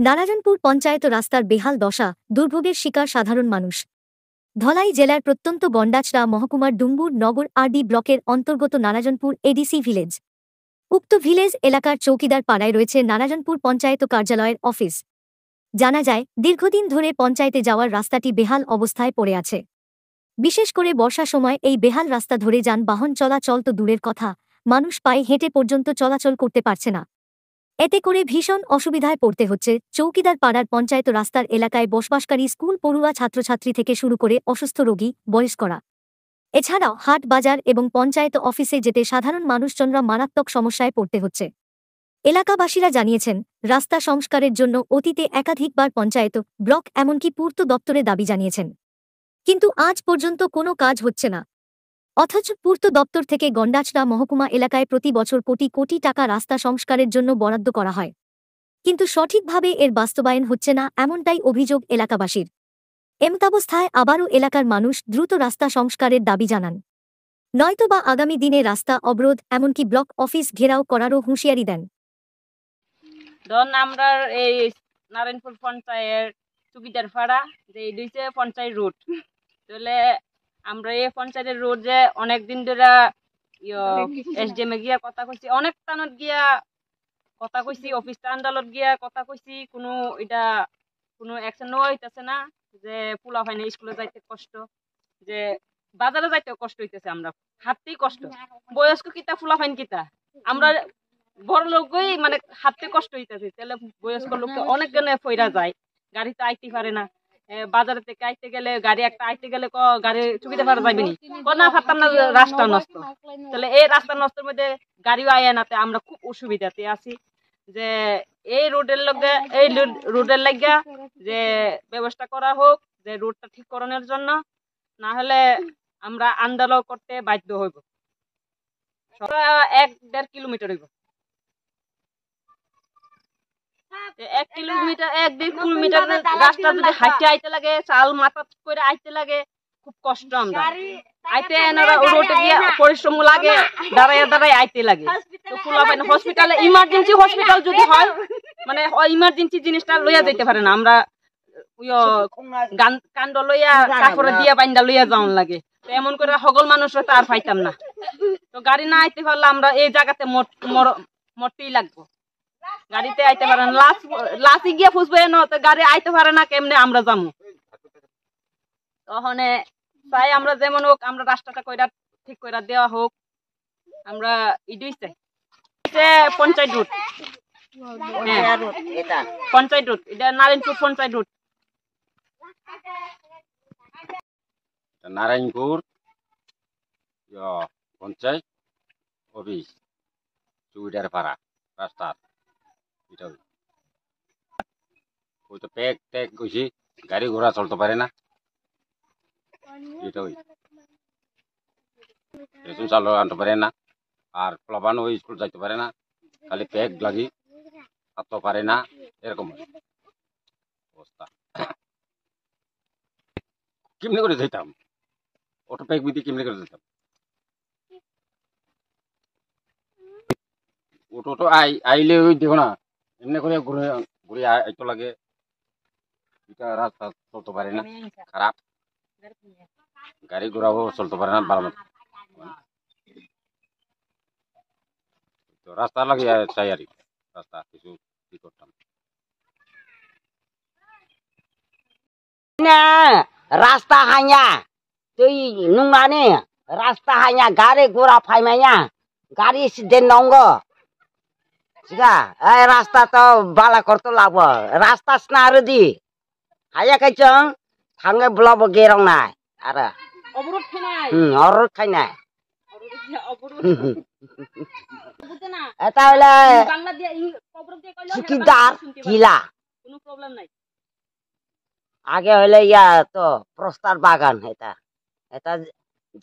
নারায়ণপুর পঞ্চায়েত রাস্তার বেহাল দশা, দুর্ভোগের শিকার সাধারণ মানুষ। ধলাই জেলার প্রত্যন্ত গন্ডাছড়া মহকুমার ডুম্বুর নগর আরডি ব্লকের অন্তর্গত নারায়ণপুর এডিসি ভিলেজ। উক্ত ভিলেজ এলাকার চৌকিদার পাড়ায় রয়েছে নারায়ণপুর পঞ্চায়েত কার্যালয়ের অফিস। জানা যায়, দীর্ঘদিন ধরে পঞ্চায়েতে যাওয়ার রাস্তাটি বেহাল অবস্থায় পড়ে আছে। বিশেষ করে বর্ষা সময় এই বেহাল রাস্তা ধরে যানবাহন চলাচল তো দূরের কথা, মানুষ পায়ে হেঁটে পর্যন্ত চলাচল করতে পারছে না। এতে করে ভীষণ অসুবিধায় পড়তে হচ্ছে চৌকিদার পাড়ার পঞ্চায়েত রাস্তার এলাকায় বসবাসকারী স্কুল পড়ুয়া ছাত্রছাত্রী থেকে শুরু করে অসুস্থ রোগী, বয়স্করা। এছাড়াও হাট বাজার এবং পঞ্চায়েত অফিসে যেতে সাধারণ মানুষজনরা মারাত্মক সমস্যায় পড়তে হচ্ছে। এলাকাবাসীরা জানিয়েছেন, রাস্তা সংস্কারের জন্য অতীতে একাধিকবার পঞ্চায়েত, ব্লক এমনকি পূর্ত দপ্তরে দাবি জানিয়েছেন, কিন্তু আজ পর্যন্ত কোনো কাজ হচ্ছে না। অথচ পূর্ত দপ্তর থেকে গন্ডাছড়া মহকুমা এলাকায় প্রতি বছর কোটি কোটি টাকা রাস্তা সংস্কারের জন্য বরাদ্দ করা হয়, কিন্তু সঠিকভাবে এর বাস্তবায়ন হচ্ছে না, এমনটাই অভিযোগ এলাকাবাসীর। এমতাবস্থায় আবারও এলাকার মানুষ দ্রুত রাস্তা সংস্কারের দাবি জানান, নয়তোবা আগামী দিনে রাস্তা অবরোধ এমনকি ব্লক অফিস ঘেরাও করারও হুঁশিয়ারি দেন। আমরা এই নারায়ণপুর পঞ্চায়েত চৌকিদার পাড়া যে দিয়েছে পঞ্চায়েত রোড, তাহলে আমরা এই পঞ্চায়েতের রোড যে অনেকদিন ধরে এসডিএমে গিয়া কথা কইছি, অনেক স্থানত গিয়া কথা কইছি, অফিস আন্দালত গিয়া কথা কইছি, কোনো এটা কোনো অ্যাকশন নেওয়া হইতেছে না। যে পোলা হয় না, স্কুলে যাইতে কষ্ট, যে বাজারে যাইতে কষ্ট হইতেছে, আমরা হাঁটতেই কষ্ট। বয়স্ক কিতা পোলা হয় কিতা, আমরা বড় লোকই মানে হাঁটতে কষ্ট হইতেছে, তাহলে বয়স্ক লোককে অনেক জনে ফইরা যায়, গাড়িতে আইতে পারে না। বাজার থেকে আইতে গেলে গাড়ি একটা আইতে গেলে গাড়ি চুকিতে পারা যাবে নি, না পারতাম না, রাস্তা নষ্ট। তাহলে এই রাস্তা নষ্টের মধ্যে গাড়িও আয় নাতে আমরা খুব অসুবিধাতে আছি। যে এই রোডের লগে এই রোডের লাগিয়া যে ব্যবস্থা করা হোক, যে রোডটা ঠিক করানোর জন্য, না হলে আমরা আন্দোলন করতে বাধ্য হইব। 1-1.5 কিলোমিটার হইব, 1-1.5 কিলোমিটার রাস্তা যদি হাঁটতে আইতে লাগে, চাল মাথা করে আইতে লাগে, খুব কষ্ট। আমরা আইতে রোডে গিয়ে পরিশ্রম লাগে, দাঁড়াইয়া দাঁড়াই আইতে লাগে। তো হসপিটালে ইমার্জেন্সি হসপিটাল যদি হয়, মানে ইমার্জেন্সি জিনিসটা লইয়া যাইতে পারে না, আমরা কান্ড লইয়া কাপড়ে দিয়া বাইন্দা লইয়া যাওয়ান লাগে। তো এমন করে সকল মানুষরা তো আর পাইতাম না। তো গাড়ি না আইতে পারলে আমরা এই জায়গাতে মরতেই লাগবো, গাড়িতে আইতে পারে না, লাসি গিয়া ফুসবে না, তো গাড়ি আইতে পারে না, কেমনে আমরা যাবো? তখন চাই আমরা যেমন হোক, আমরা রাস্তাটা কইরা ঠিক কইরা দেওয়া হোক। আমরা ইডুই চাই পঞ্চায়েত রুট, পঞ্চায়েত রুট, এটা নারায়ণপুর পঞ্চায়েত রুট। নারায়ণপুর পঞ্চায়েত অফিস চৌকিদার পাড়া রাস্তা, এটা ওই তো প্যাক ট্যাক গেছি, গাড়ি ঘোড়া চলতে পারে না, এটা ওই রেশন চাল আনতে পারে না, আর প্লাবান ওই স্কুল যাইতে পারে না, খালি প্যাক লাগি থাকতে পারে না, এরকম অবস্থা। কেমনি করে যেতাম, অটো প্যাক বিধি কেমনি করে যেতাম? অটো তো আইলে ওই দেখো না, এমনি করে ঘুরে ঘুরে আইতে লাগে, এটা রাস্তা চলতে পারে না, খারাপ, গাড়ি ঘোড়াও চলতে পারে না ভালো মতো। তো রাস্তা লাগে চাই আর রাস্তা কিছু কি করতাম না, রাস্তা হাইয়া তুই নুমানে রাস্তা হাইয়া গাড়ি ঘোড়া ফাইমাইয়া গাড়ি সিদ্ধের নঙ্গ সিগা এই রাস্তা তো বালা করতে লাগবো, রাস্তা স্নার দি হাইয়া খাইছং থাঙ্গে ব্লব গেরং নাই আর অবরোধ খাই অরোধ খাই নাই। এটা হলে চুকিদার কিলা, কোনো প্রবলেম নাই। আগে হলে ইয়া তো প্রস্তার বাগান, এটা এটা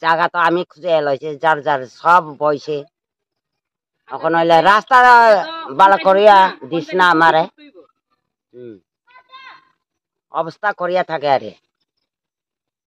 জায়গা তো আমি খুঁজে এলাইছি, যার যার সব বইছে। এখন হইলে রাস্তা বালা করিয়া দিস না আমারে, অবস্থা করিয়া থাকে আরে।